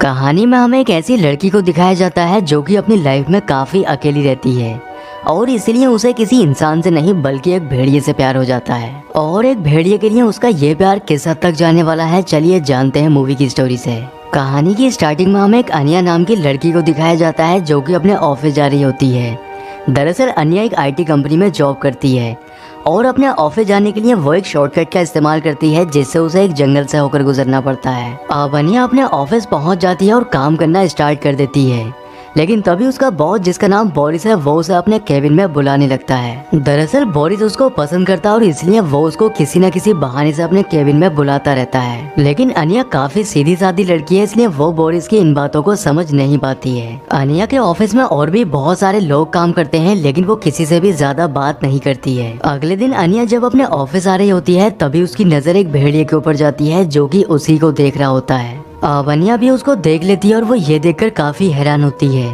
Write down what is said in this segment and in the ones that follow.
कहानी में हमें एक ऐसी लड़की को दिखाया जाता है जो कि अपनी लाइफ में काफ़ी अकेली रहती है और इसलिए उसे किसी इंसान से नहीं बल्कि एक भेड़िए से प्यार हो जाता है। और एक भेड़िए के लिए उसका ये प्यार किस हद तक जाने वाला है, चलिए जानते हैं मूवी की स्टोरी से। कहानी की स्टार्टिंग में हमें एक अनिया नाम की लड़की को दिखाया जाता है जो कि अपने ऑफिस जा रही होती है। दरअसल अनिया एक IT कंपनी में जॉब करती है और अपने ऑफिस जाने के लिए वो एक शॉर्टकट का इस्तेमाल करती है जिससे उसे एक जंगल से होकर गुजरना पड़ता है। अब अनिया अपने ऑफिस पहुंच जाती है और काम करना स्टार्ट कर देती है, लेकिन तभी उसका बॉस जिसका नाम बोरिस है वो उसे अपने केबिन में बुलाने लगता है। दरअसल बोरिस उसको पसंद करता है और इसलिए वो उसको किसी न किसी बहाने से अपने केबिन में बुलाता रहता है। लेकिन अनिया काफी सीधी सादी लड़की है, इसलिए वो बोरिस की इन बातों को समझ नहीं पाती है। अनिया के ऑफिस में और भी बहुत सारे लोग काम करते हैं, लेकिन वो किसी से भी ज्यादा बात नहीं करती है। अगले दिन अनिया जब अपने ऑफिस आ रही होती है तभी उसकी नजर एक भेड़िए के ऊपर जाती है जो कि उसी को देख रहा होता है। अनिया भी उसको देख लेती है और वो ये देखकर काफी हैरान होती है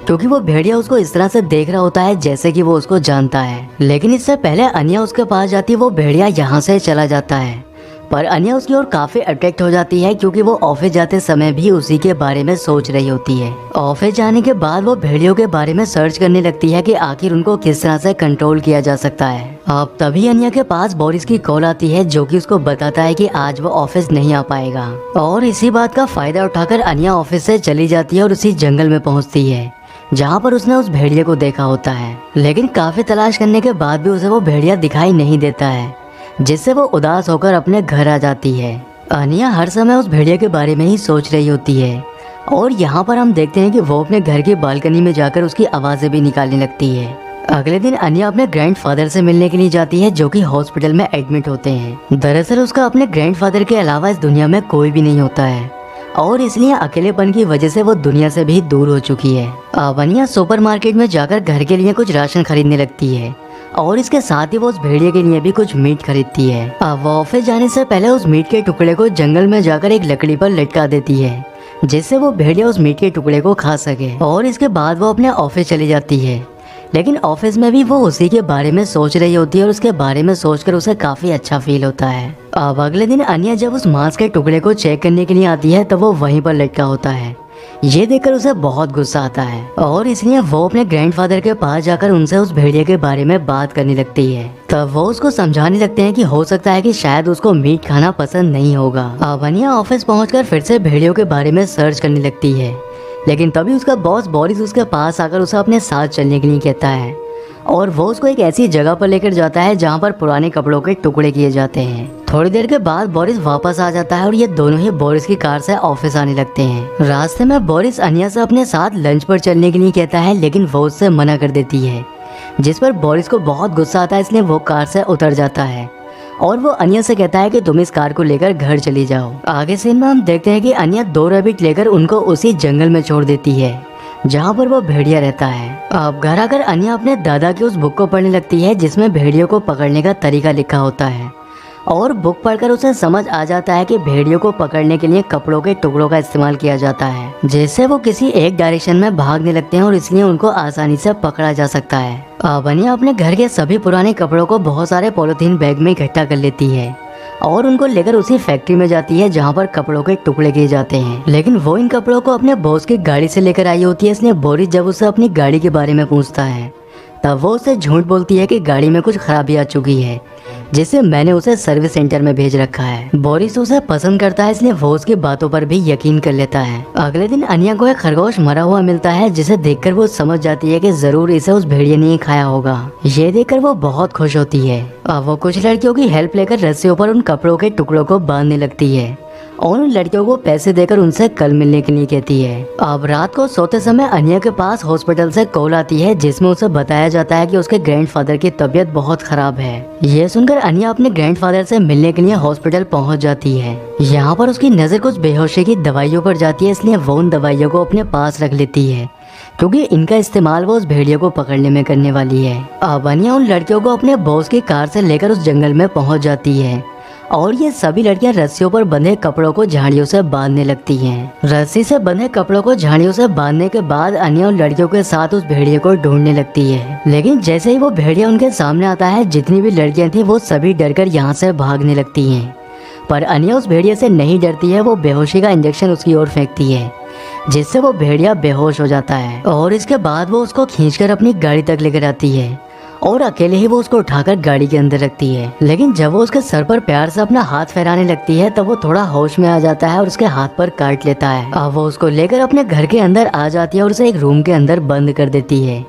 क्योंकि वो भेड़िया उसको इस तरह से देख रहा होता है जैसे कि वो उसको जानता है। लेकिन इससे पहले अनिया उसके पास जाती है वो भेड़िया यहाँ से चला जाता है, पर अनिया उसकी ओर काफी अट्रैक्ट हो जाती है क्योंकि वो ऑफिस जाते समय भी उसी के बारे में सोच रही होती है। ऑफिस जाने के बाद वो भेड़ियों के बारे में सर्च करने लगती है कि आखिर उनको किस तरह से कंट्रोल किया जा सकता है। अब तभी अनिया के पास बोरिस की कॉल आती है जो कि उसको बताता है कि आज वो ऑफिस नहीं आ पाएगा। और इसी बात का फायदा उठाकर अनिया ऑफिस से चली जाती है और उसी जंगल में पहुँचती है जहाँ पर उसने उस भेड़िए को देखा होता है। लेकिन काफी तलाश करने के बाद भी उसे वो भेड़िया दिखाई नहीं देता है, जिससे वो उदास होकर अपने घर आ जाती है। अनिया हर समय उस भेड़िया के बारे में ही सोच रही होती है और यहाँ पर हम देखते हैं कि वो अपने घर की बालकनी में जाकर उसकी आवाज़ें भी निकालने लगती है। अगले दिन अनिया अपने ग्रैंडफादर से मिलने के लिए जाती है जो कि हॉस्पिटल में एडमिट होते हैं। दरअसल उसका अपने ग्रैंडफादर के अलावा इस दुनिया में कोई भी नहीं होता है और इसलिए अकेलेपन की वजह से वो दुनिया से भी दूर हो चुकी है। अब अनिया सुपरमार्केट में जाकर घर के लिए कुछ राशन खरीदने लगती है और इसके साथ ही वो उस भेड़िए के लिए भी कुछ मीट खरीदती है। अब वो ऑफिस जाने से पहले उस मीट के टुकड़े को जंगल में जाकर एक लकड़ी पर लटका देती है जिससे वो भेड़िया उस मीट के टुकड़े को खा सके। और इसके बाद वो अपने ऑफिस चली जाती है, लेकिन ऑफिस में भी वो उसी के बारे में सोच रही होती है और उसके बारे में सोचकर उसे काफी अच्छा फील होता है। अब अगले दिन अनिया जब उस मांस के टुकड़े को चेक करने के लिए आती है तो वो वहीं पर लटका होता है। ये देखकर उसे बहुत गुस्सा आता है और इसलिए वो अपने ग्रैंडफादर के पास जाकर उनसे उस भेड़िए के बारे में बात करने लगती है। तब वो उसको समझाने लगते हैं कि हो सकता है कि शायद उसको मीट खाना पसंद नहीं होगा। अब अनिया ऑफिस पहुंचकर फिर से भेड़ियों के बारे में सर्च करने लगती है, लेकिन तभी उसका बॉस बोरिस उसके पास आकर उसे अपने साथ चलने के लिए कहता है और वो उसको एक ऐसी जगह पर लेकर जाता है जहाँ पर पुराने कपड़ों के टुकड़े किए जाते हैं। थोड़ी देर के बाद बोरिस वापस आ जाता है और ये दोनों ही बोरिस की कार से ऑफिस आने लगते हैं। रास्ते में बोरिस अनिया से अपने साथ लंच पर चलने के लिए कहता है, लेकिन वो उससे मना कर देती है, जिस पर बोरिस को बहुत गुस्सा आता है, इसलिए वो कार से उतर जाता है और वो अनिया से कहता है कि तुम इस कार को लेकर घर चली जाओ। आगे सीन में हम देखते हैं कि अनिया 2 रैबिट लेकर उनको उसी जंगल में छोड़ देती है जहाँ पर वो भेड़िया रहता है। अब घर आकर अनिया अपने दादा की उस बुक को पढ़ने लगती है जिसमें भेड़ियों को पकड़ने का तरीका लिखा होता है और बुक पढ़कर उसे समझ आ जाता है कि भेड़ियों को पकड़ने के लिए कपड़ों के टुकड़ों का इस्तेमाल किया जाता है, जिससे वो किसी एक डायरेक्शन में भागने लगते हैं और इसलिए उनको आसानी से पकड़ा जा सकता है। अब अनिया अपने घर के सभी पुराने कपड़ों को बहुत सारे पॉलिथीन बैग में इकट्ठा कर लेती है और उनको लेकर उसी फैक्ट्री में जाती है जहाँ पर कपड़ों के टुकड़े किए जाते हैं। लेकिन वो इन कपड़ों को अपने बॉस की गाड़ी से लेकर आई होती है, इसलिए बोरिस जब उसे अपनी गाड़ी के बारे में पूछता है तब वो उसे झूठ बोलती है कि गाड़ी में कुछ खराबी आ चुकी है जिससे मैंने उसे सर्विस सेंटर में भेज रखा है। बोरिस उसे पसंद करता है, इसलिए वो उसकी बातों पर भी यकीन कर लेता है। अगले दिन अनिया को एक खरगोश मरा हुआ मिलता है जिसे देखकर वो समझ जाती है कि जरूर इसे उस भेड़िए ने ही खाया होगा। ये देखकर वो बहुत खुश होती है। अब वो कुछ लड़कियों की हेल्प लेकर रस्सियों पर उन कपड़ों के टुकड़ों को बांधने लगती है और उन लड़कियों को पैसे देकर उनसे कल मिलने के लिए कहती है। अब रात को सोते समय अनिया के पास हॉस्पिटल से कॉल आती है जिसमें उसे बताया जाता है कि उसके ग्रैंडफादर की तबीयत बहुत खराब है। ये सुनकर अनिया अपने ग्रैंडफादर से मिलने के लिए हॉस्पिटल पहुंच जाती है। यहाँ पर उसकी नजर कुछ बेहोशी की दवाइयों पर जाती है, इसलिए वो उन दवाइयों को अपने पास रख लेती है क्योंकि इनका इस्तेमाल वो उस भेड़िए को पकड़ने में करने वाली है। अब अनिया उन लड़कियों को अपने बॉस की कार से लेकर उस जंगल में पहुंच जाती है और ये सभी लड़कियां रस्सियों पर बंधे कपड़ों को झाड़ियों से बांधने लगती हैं। रस्सी से बंधे कपड़ों को झाड़ियों से बांधने के बाद अनिया उन लड़कियों के साथ उस भेड़िए को ढूंढने लगती है, लेकिन जैसे ही वो भेड़िया उनके सामने आता है जितनी भी लड़कियां थी वो सभी डरकर यहाँ से भागने लगती हैं। पर अनिया उस भेड़िए से नहीं डरती है, वो बेहोशी का इंजेक्शन उसकी ओर फेंकती है जिससे वो भेड़िया बेहोश हो जाता है और इसके बाद वो उसको खींचकर अपनी गाड़ी तक लेकर आती है और अकेले ही वो उसको उठाकर गाड़ी के अंदर रखती है। लेकिन जब वो उसके सर पर प्यार से अपना हाथ फहराने लगती है तब वो थोड़ा होश में आ जाता है और उसके हाथ पर काट लेता है। अब वो उसको लेकर अपने घर के अंदर आ जाती है और उसे एक रूम के अंदर बंद कर देती है।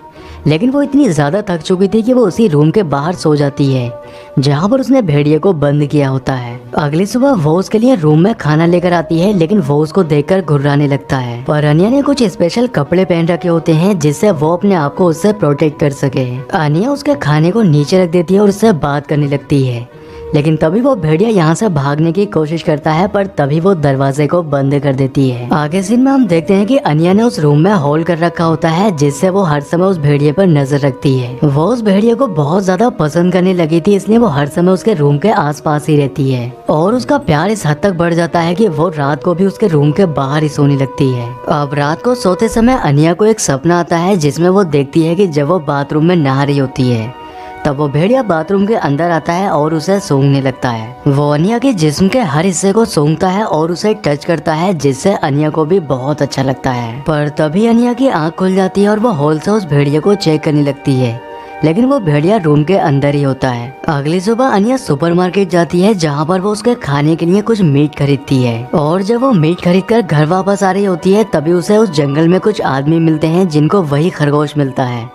लेकिन वो इतनी ज्यादा थक चुकी थी कि वो उसी रूम के बाहर सो जाती है जहाँ पर उसने भेड़िए को बंद किया होता है। अगली सुबह वो उसके लिए रूम में खाना लेकर आती है, लेकिन वो उसको देखकर घुर्राने लगता है। पर अनिया ने कुछ स्पेशल कपड़े पहन रखे होते हैं जिससे वो अपने आप को उससे प्रोटेक्ट कर सके। अनिया उसके खाने को नीचे रख देती है और उससे बात करने लगती है। लेकिन तभी वो भेड़िया यहाँ से भागने की कोशिश करता है, पर तभी वो दरवाजे को बंद कर देती है। आगे सीन में हम देखते हैं कि अनिया ने उस रूम में होल कर रखा होता है जिससे वो हर समय उस भेड़िए पर नजर रखती है। वो उस भेड़िए को बहुत ज्यादा पसंद करने लगी थी, इसलिए वो हर समय उसके रूम के आसपास ही रहती है और उसका प्यार इस हद तक बढ़ जाता है कि वो रात को भी उसके रूम के बाहर ही सोने लगती है। अब रात को सोते समय अनिया को एक सपना आता है जिसमें वो देखती है कि जब वो बाथरूम में नहा रही होती है तब वो भेड़िया बाथरूम के अंदर आता है और उसे सूंघने लगता है। वो अनिया के जिस्म के हर हिस्से को सूंघता है और उसे टच करता है जिससे अनिया को भी बहुत अच्छा लगता है। पर तभी अनिया की आंख खुल जाती है और वो होल से उस भेड़िया को चेक करने लगती है, लेकिन वो भेड़िया रूम के अंदर ही होता है। अगली सुबह अनिया सुपरमार्केट जाती है जहाँ पर वो उसके खाने के लिए कुछ मीट खरीदती है और जब वो मीट खरीद कर घर वापस आ रही होती है तभी उसे उस जंगल में कुछ आदमी मिलते हैं जिनको वही खरगोश मिलता है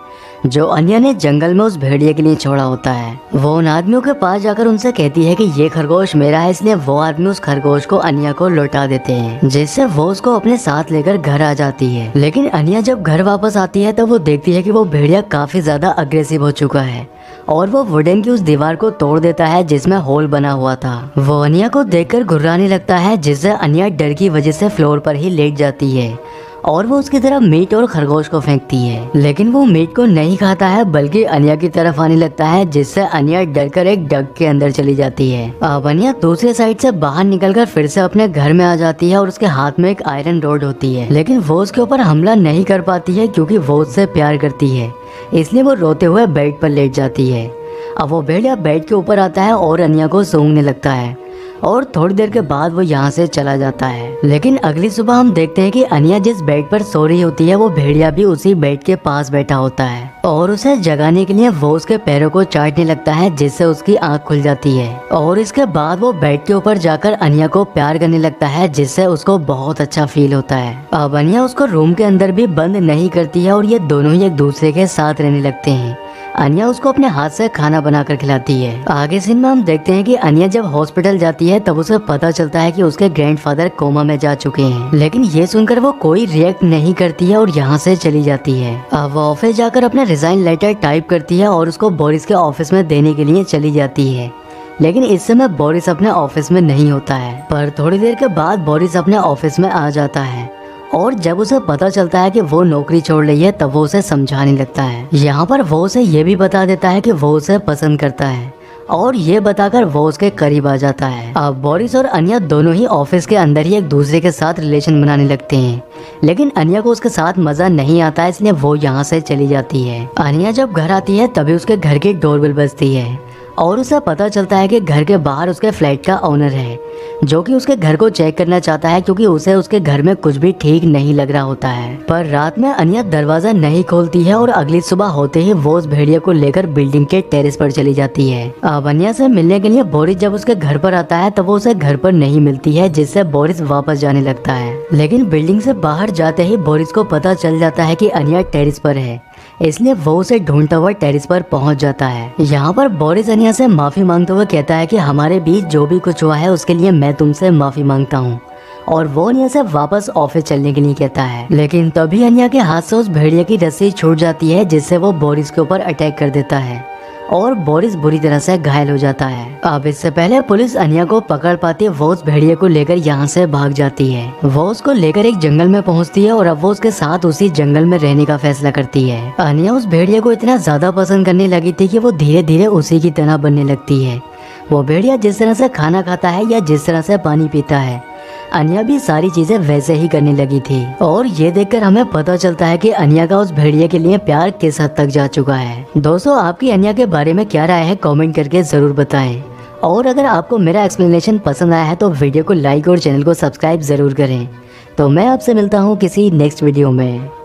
जो अनिया ने जंगल में उस भेड़िए के लिए छोड़ा होता है। वो उन आदमियों के पास जाकर उनसे कहती है कि ये खरगोश मेरा है, इसलिए वो आदमी उस खरगोश को अनिया को लौटा देते हैं जिससे वो उसको अपने साथ लेकर घर आ जाती है। लेकिन अनिया जब घर वापस आती है तब वो देखती है कि वो भेड़िया काफी ज्यादा अग्रेसिव हो चुका है और वो वुडन की उस दीवार को तोड़ देता है जिसमें होल बना हुआ था। वो अनिया को देखकर घुर्राने लगता है जिससे अनिया डर की वजह से फ्लोर पर ही लेट जाती है और वो उसकी तरफ मीट और खरगोश को फेंकती है। लेकिन वो मीट को नहीं खाता है बल्कि अनिया की तरफ आने लगता है जिससे अनिया डरकर एक डग के अंदर चली जाती है। अब अनिया दूसरे साइड से बाहर निकलकर फिर से अपने घर में आ जाती है और उसके हाथ में एक आयरन रोड होती है, लेकिन वो उसके ऊपर हमला नहीं कर पाती है क्योंकि वो उससे प्यार करती है, इसलिए वो रोते हुए बेड पर लेट जाती है। अब वो भेड़िया बेड के ऊपर आता है और अनिया को सूंघने लगता है और थोड़ी देर के बाद वो यहाँ से चला जाता है। लेकिन अगली सुबह हम देखते हैं कि अनिया जिस बेड पर सो रही होती है वो भेड़िया भी उसी बेड के पास बैठा होता है और उसे जगाने के लिए वो उसके पैरों को चाटने लगता है जिससे उसकी आंख खुल जाती है और इसके बाद वो बेड के ऊपर जाकर अनिया को प्यार करने लगता है जिससे उसको बहुत अच्छा फील होता है। अब अनिया उसको रूम के अंदर भी बंद नहीं करती है और ये दोनों ही एक दूसरे के साथ रहने लगते हैं। अनिया उसको अपने हाथ से खाना बनाकर खिलाती है। आगे सीन में हम देखते हैं कि अनिया जब हॉस्पिटल जाती है तब उसे पता चलता है कि उसके ग्रैंडफादर कोमा में जा चुके हैं, लेकिन ये सुनकर वो कोई रिएक्ट नहीं करती है और यहाँ से चली जाती है। अब वो ऑफिस जाकर अपना रिजाइन लेटर टाइप करती है और उसको बोरिस के ऑफिस में देने के लिए चली जाती है। लेकिन इस समय बोरिस अपने ऑफिस में नहीं होता है, पर थोड़ी देर के बाद बोरिस अपने ऑफिस में आ जाता है और जब उसे पता चलता है कि वो नौकरी छोड़ रही है तब वो उसे समझाने लगता है। यहाँ पर वो उसे ये भी बता देता है कि वो उसे पसंद करता है और ये बताकर वो उसके करीब आ जाता है। अब बोरिस और अनिया दोनों ही ऑफिस के अंदर ही एक दूसरे के साथ रिलेशन बनाने लगते हैं, लेकिन अनिया को उसके साथ मजा नहीं आता है, इसलिए वो यहाँ से चली जाती है। अनिया जब घर आती है तभी उसके घर की डोरबेल बजती है और उसे पता चलता है कि घर के बाहर उसके फ्लैट का ओनर है जो कि उसके घर को चेक करना चाहता है क्योंकि उसे उसके घर में कुछ भी ठीक नहीं लग रहा होता है। पर रात में अनिया दरवाजा नहीं खोलती है और अगली सुबह होते ही वो उस भेड़िया को लेकर बिल्डिंग के टेरेस पर चली जाती है। अब अनिया से मिलने के लिए बोरिस जब उसके घर पर आता है तब वो उसे घर पर नहीं मिलती है, जिससे बोरिस वापस जाने लगता है। लेकिन बिल्डिंग से बाहर जाते ही बोरिस को पता चल जाता है कि अनिया टेरेस पर है, इसलिए वो उसे ढूंढता हुआ टेरेस पर पहुंच जाता है। यहाँ पर बोरिस अनिया से माफी मांगते हुए कहता है कि हमारे बीच जो भी कुछ हुआ है उसके लिए मैं तुमसे माफी मांगता हूँ, और वो अनिया से वापस ऑफिस चलने के लिए कहता है। लेकिन तभी अनिया के हाथ से उस भेड़िया की रस्सी छूट जाती है जिससे वो बोरिस के ऊपर अटैक कर देता है और बोरिस बुरी तरह से घायल हो जाता है। अब इससे पहले पुलिस अनिया को पकड़ पाती है, वो उस भेड़िए को लेकर यहाँ से भाग जाती है। वो उसको लेकर एक जंगल में पहुँचती है और अब वो उसके साथ उसी जंगल में रहने का फैसला करती है। अनिया उस भेड़िए को इतना ज्यादा पसंद करने लगी थी कि वो धीरे धीरे उसी की तरह बनने लगती है। वो भेड़िया जिस तरह से खाना खाता है या जिस तरह से पानी पीता है, अनिया भी सारी चीजें वैसे ही करने लगी थी। और ये देखकर हमें पता चलता है कि अनिया का उस भेड़िए के लिए प्यार किस हद तक जा चुका है। दोस्तों, आपकी अनिया के बारे में क्या राय है कमेंट करके जरूर बताएं। और अगर आपको मेरा एक्सप्लेनेशन पसंद आया है तो वीडियो को लाइक और चैनल को सब्सक्राइब जरूर करें तो मैं आपसे मिलता हूँ किसी नेक्स्ट वीडियो में।